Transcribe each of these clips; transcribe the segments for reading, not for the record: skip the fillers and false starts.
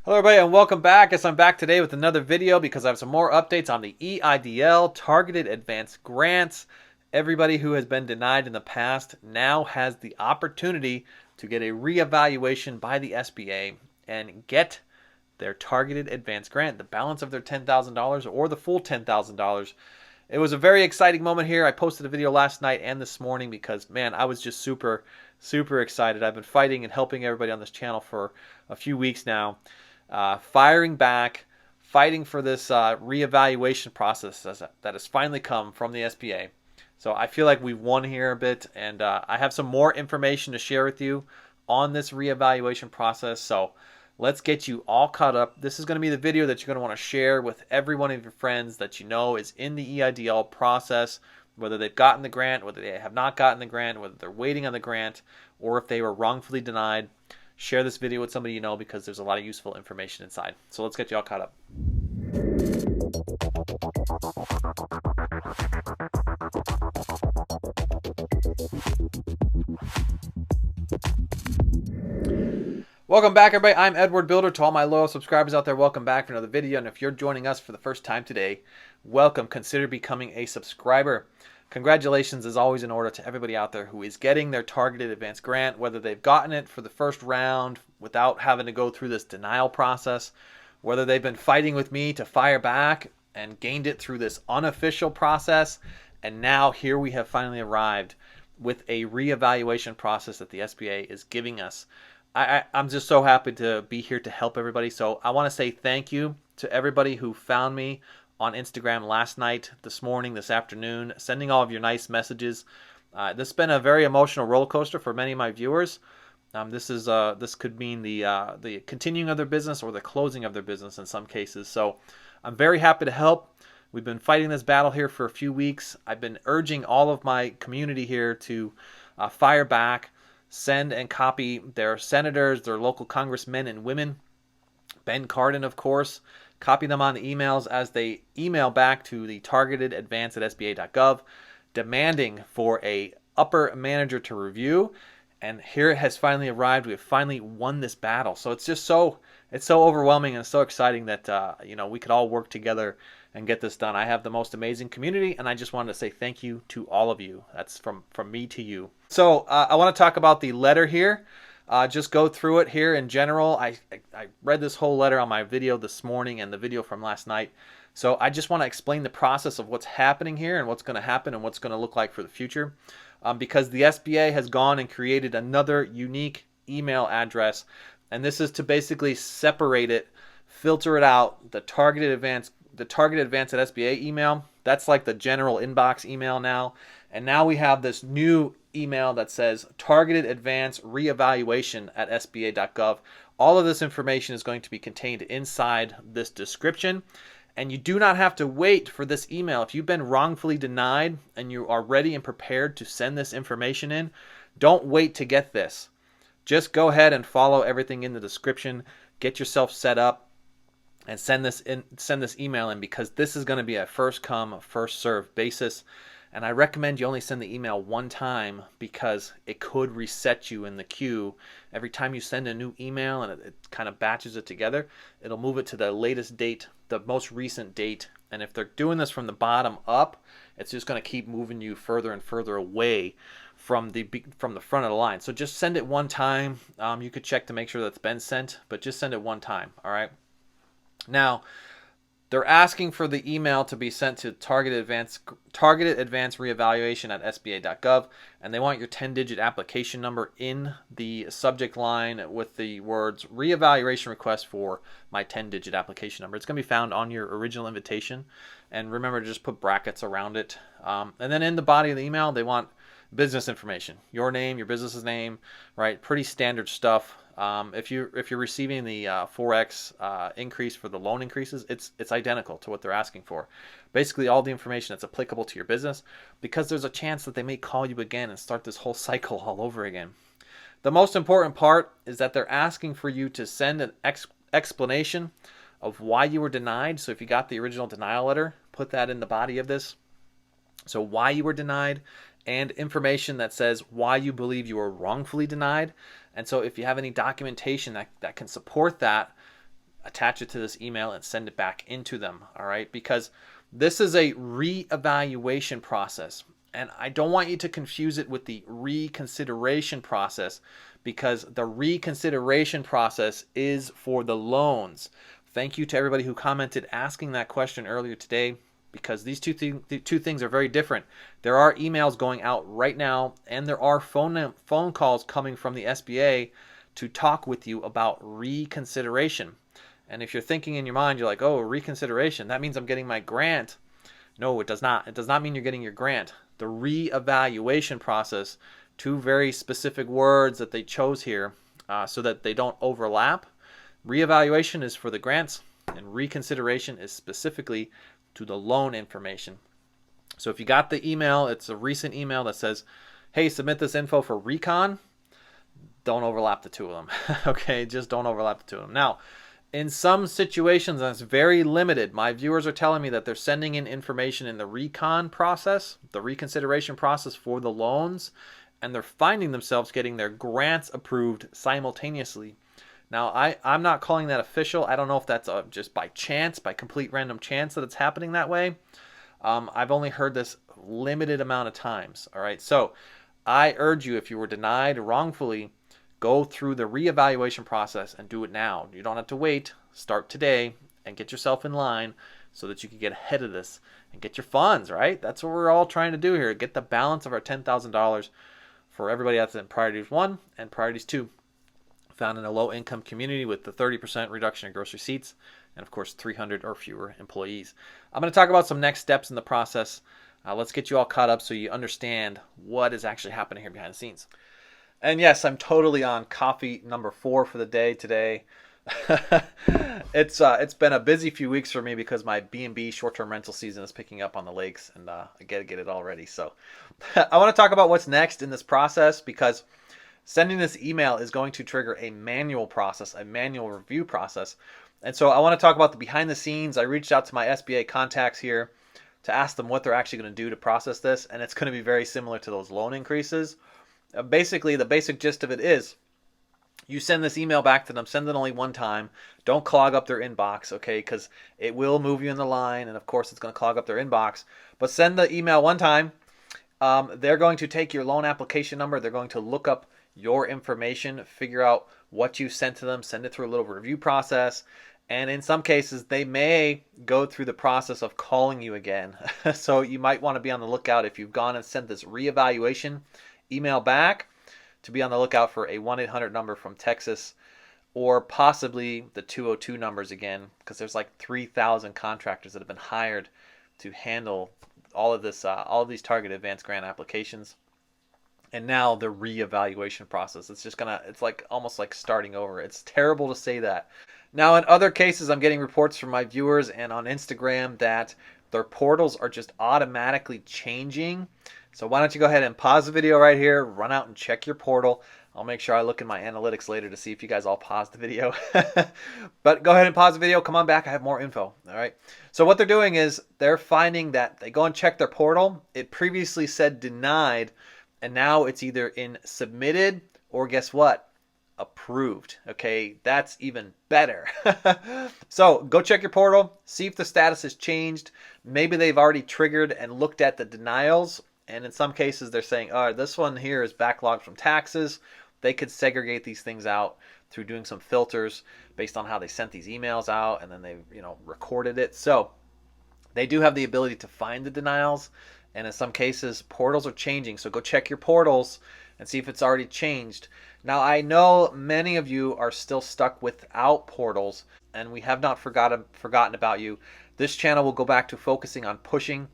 Hello everybody and welcome back. Guess I'm back today with another video because I have some more updates on the EIDL Targeted Advance Grants. Everybody who has been denied in the past now has the opportunity to get a reevaluation by the SBA and get their Targeted Advance Grant, the balance of their $10,000 or the full $10,000. It was a very exciting moment here. I posted a video last night and this morning because, man, I was just super excited. I've been fighting and helping everybody on this channel for a few weeks now. Firing back, fighting for this reevaluation process that has finally come from the SBA. So I feel like we've won here a bit, and I have some more information to share with you on this reevaluation process. So let's get you all caught up. This is going to be the video that you're going to want to share with every one of your friends that you know is in the EIDL process, whether they've gotten the grant, whether they have not gotten the grant, whether they're waiting on the grant, or if they were wrongfully denied. Share this video with somebody you know because there's a lot of useful information inside. So let's get you all caught up. Welcome back, everybody. I'm Edward Bilder. To all my loyal subscribers out there, welcome back for another video. And if you're joining us for the first time today, welcome. Consider becoming a subscriber. Congratulations is always in order to everybody out there who is getting their Targeted Advance Grant, whether they've gotten it for the first round without having to go through this denial process, whether they've been fighting with me to fire back and gained it through this unofficial process, and now here we have finally arrived with a reevaluation process that the SBA is giving us. I'm just so happy to be here to help everybody. So I want to say thank you to everybody who found me on Instagram last night, this morning, this afternoon, sending all of your nice messages. This has been a very emotional roller coaster for many of my viewers. This could mean the continuing of their business or the closing of their business in some cases. So I'm very happy to help. We've been fighting this battle here for a few weeks. I've been urging all of my community here to fire back, send and copy their senators, their local congressmen and women, Ben Cardin, of course. Copy them on the emails as they email back to the targeted advance at sba.gov, demanding for a upper manager to review. And here it has finally arrived. We have finally won this battle. So it's just so overwhelming and so exciting that we could all work together and get this done. I have the most amazing community, and I just wanted to say thank you to all of you. That's from me to you. So I want to talk about the letter here. Just go through it here in general. I read this whole letter on my video this morning and the video from last night. So I just want to explain the process of what's happening here and what's going to happen and what's going to look like for the future. Because the SBA has gone and created another unique email address. And this is to basically separate it, filter it out. The targeted advance at SBA email, that's like the general inbox email now. And now we have this new email that says Targeted Advance Reevaluation at SBA.gov. All of this information is going to be contained inside this description. And you do not have to wait for this email. If you've been wrongfully denied and you are ready and prepared to send this information in, don't wait to get this. Just go ahead and follow everything in the description. Get yourself set up and send this email in, because this is going to be a first come, first serve basis. And I recommend you only send the email one time, because it could reset you in the queue. Every time you send a new email and it kind of batches it together, it'll move it to the latest date, the most recent date. And if they're doing this from the bottom up, it's just going to keep moving you further and further away from the front of the line. So just send it one time. You could check to make sure that's been sent, but just send it one time. All right. Now, they're asking for the email to be sent to Targeted Advance Reevaluation at SBA.gov, and they want your 10-digit application number in the subject line with the words Reevaluation Request for my 10-digit application number. It's going to be found on your original invitation, and remember to just put brackets around it. And then in the body of the email, they want business information, your name, your business's name, right? Pretty standard stuff. If you're receiving the 4x increase for the loan increases, it's identical to what they're asking for. Basically, all the information that's applicable to your business, because there's a chance that they may call you again and start this whole cycle all over again. The most important part is that they're asking for you to send an explanation of why you were denied. So if you got the original denial letter, put that in the body of this. So why you were denied, and information that says why you believe you were wrongfully denied. And so if you have any documentation that can support that, attach it to this email and send it back into them, all right? Because this is a reevaluation process, and I don't want you to confuse it with the reconsideration process, because the reconsideration process is for the loans. Thank you to everybody who commented asking that question earlier today, because these two things are very different. There are emails going out right now, and there are phone calls coming from the SBA to talk with you about reconsideration. And if you're thinking in your mind, you're like, oh, reconsideration, that means I'm getting my grant. No, it does not. It does not mean you're getting your grant. The reevaluation process, two very specific words that they chose here so that they don't overlap. Reevaluation is for the grants, and reconsideration is specifically to the loan information. So if you got the email, it's a recent email that says, hey, submit this info for recon, don't overlap the two of them. Okay, just don't overlap the two of them. Now, in some situations, and it's very limited, my viewers are telling me that they're sending in information in the recon process, the reconsideration process for the loans, and they're finding themselves getting their grants approved simultaneously. Now, I'm not calling that official. I don't know if that's just by chance, by complete random chance that it's happening that way. I've only heard this limited amount of times, all right? So I urge you, if you were denied wrongfully, go through the reevaluation process and do it now. You don't have to wait. Start today and get yourself in line so that you can get ahead of this and get your funds, right? That's what we're all trying to do here, get the balance of our $10,000 for everybody that's in Priorities 1 and Priorities 2. Found in a low-income community with the 30% reduction in gross receipts, and of course 300 or fewer employees. I'm going to talk about some next steps in the process. Let's get you all caught up so you understand what is actually happening here behind the scenes. And yes, I'm totally on coffee number 4 for the day today. It's been a busy few weeks for me because my B&B short-term rental season is picking up on the lakes, and I gotta get it all ready. So I want to talk about what's next in this process, because sending this email is going to trigger a manual process, a manual review process. And so I want to talk about the behind the scenes. I reached out to my SBA contacts here to ask them what they're actually going to do to process this, and it's going to be very similar to those loan increases. Basically, the basic gist of it is you send this email back to them, send it only one time. Don't clog up their inbox, okay, because it will move you in the line, and of course it's going to clog up their inbox. But send the email one time. They're going to take your loan application number. They're going to look up your information, figure out what you sent to them, send it through a little review process, and in some cases they may go through the process of calling you again. So you might want to be on the lookout if you've gone and sent this reevaluation email back, to be on the lookout for a 1-800 number from Texas, or possibly the 202 numbers again, because there's like 3,000 contractors that have been hired to handle all of this, all of these targeted advance grant applications. And now the reevaluation process, it's like almost like starting over. It's terrible to say that. Now, in other cases, I'm getting reports from my viewers and on Instagram that their portals are just automatically changing. So why don't you go ahead and pause the video right here, run out and check your portal. I'll make sure I look in my analytics later to see if you guys all paused the video. But go ahead and pause the video. Come on back. I have more info. All right. So what they're doing is they're finding that they go and check their portal. It previously said denied, and now it's either in submitted or guess what? Approved. Okay, that's even better. So go check your portal, see if the status has changed. Maybe they've already triggered and looked at the denials, and in some cases they're saying, oh, this one here is backlogged from taxes. They could segregate these things out through doing some filters based on how they sent these emails out, and then they recorded it. So they do have the ability to find the denials. And in some cases, portals are changing. So go check your portals and see if it's already changed. Now, I know many of you are still stuck without portals, and we have not forgotten about you. This channel will go back to focusing on pushing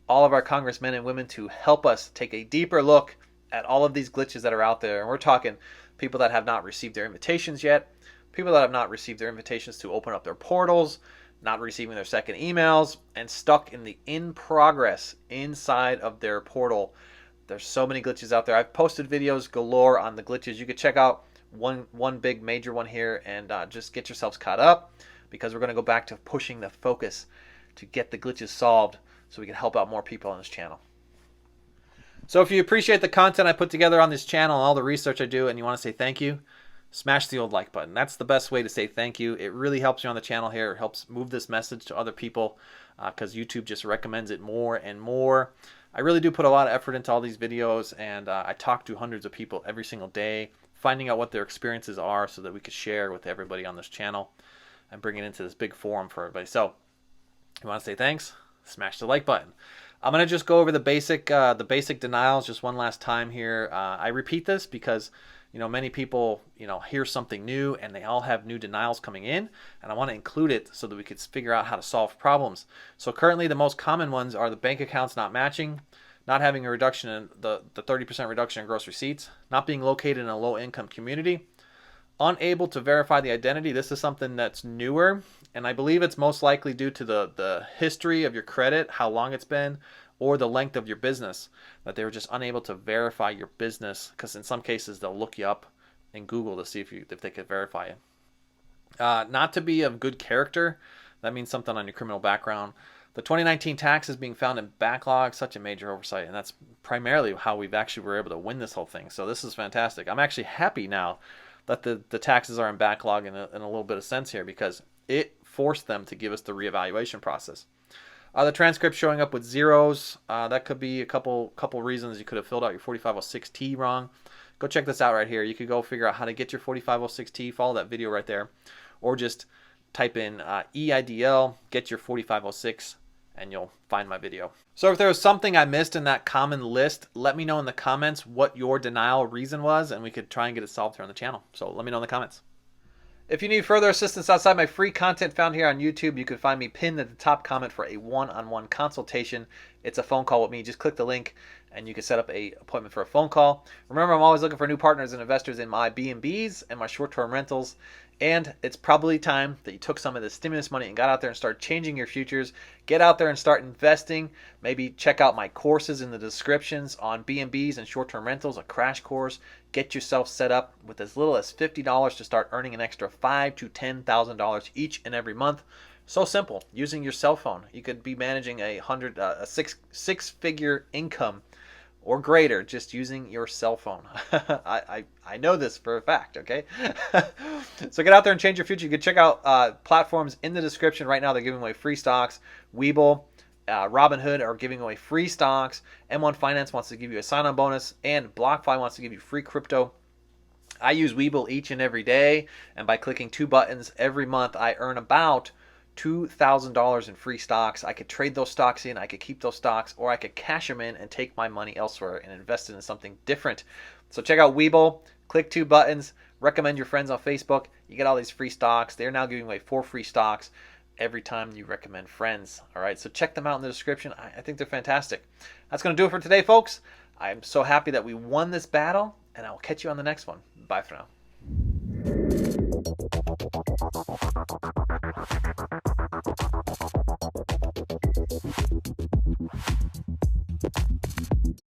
all of our congressmen and women to help us take a deeper look at all of these glitches that are out there. And we're talking people that have not received their invitations yet, people that have not received their invitations to open up their portals, not receiving their second emails, and stuck in the in progress inside of their portal. There's so many glitches out there. I've posted videos galore on the glitches. You could check out one big major one here and just get yourselves caught up, because we're going to go back to pushing the focus to get the glitches solved so we can help out more people on this channel. So if you appreciate the content I put together on this channel and all the research I do, and you want to say thank you, smash the old like button. That's the best way to say thank you. It really helps you on the channel here. It helps move this message to other people because YouTube just recommends it more and more. I really do put a lot of effort into all these videos, and I talk to hundreds of people every single day, finding out what their experiences are so that we could share with everybody on this channel and bring it into this big forum for everybody. So you want to say thanks? Smash the like button. I'm going to just go over the basic denials just one last time here. I repeat this because many people hear something new and they all have new denials coming in, and I want to include it so that we could figure out how to solve problems. So currently the most common ones are the bank accounts not matching, not having a reduction in the 30% reduction in gross receipts, not being located in a low income community, unable to verify the identity. This is something that's newer, and I believe it's most likely due to the history of your credit, how long it's been, or the length of your business, that they were just unable to verify your business, because in some cases they'll look you up in Google to see if they could verify it. Not to be of good character. That means something on your criminal background. The 2019 tax is being found in backlog, such a major oversight, and that's primarily how we've actually were able to win this whole thing. So this is fantastic. I'm actually happy now that the taxes are in backlog in a little bit of sense here, because it forced them to give us the reevaluation process. The transcript showing up with zeros, that could be a couple reasons. You could have filled out your 4506T wrong. Go check this out right here. You could go figure out how to get your 4506T, follow that video right there, or just type in EIDL, get your 4506, and you'll find my video. So if there was something I missed in that common list, let me know in the comments what your denial reason was, and we could try and get it solved here on the channel. So let me know in the comments. If you need further assistance outside my free content found here on YouTube, you can find me pinned at the top comment for a one-on-one consultation. It's a phone call with me. Just click the link and you can set up an appointment for a phone call. Remember, I'm always looking for new partners and investors in my B&Bs and my short-term rentals. And it's probably time that you took some of the stimulus money and got out there and started changing your futures. Get out there and start investing. Maybe check out my courses in the descriptions on B&Bs and short-term rentals, a crash course. Get yourself set up with as little as $50 to start earning an extra $5,000 to $10,000 each and every month. So simple, using your cell phone. You could be managing a six-figure income or greater just using your cell phone. I know this for a fact, okay? So get out there and change your future. You can check out platforms in the description. Right now they're giving away free stocks. Webull, Robinhood are giving away free stocks. M1 Finance wants to give you a sign-on bonus, and BlockFi wants to give you free crypto. I use Webull each and every day, and by clicking 2 buttons every month, I earn about $2,000 in free stocks. I could trade those stocks in, I could keep those stocks, or I could cash them in and take my money elsewhere and invest it in something different. So check out Webull, click 2 buttons, recommend your friends on Facebook. You get all these free stocks. They're now giving away 4 free stocks every time you recommend friends. All right, so check them out in the description. I think they're fantastic. That's going to do it for today, folks. I'm so happy that we won this battle, and I will catch you on the next one. Bye for now.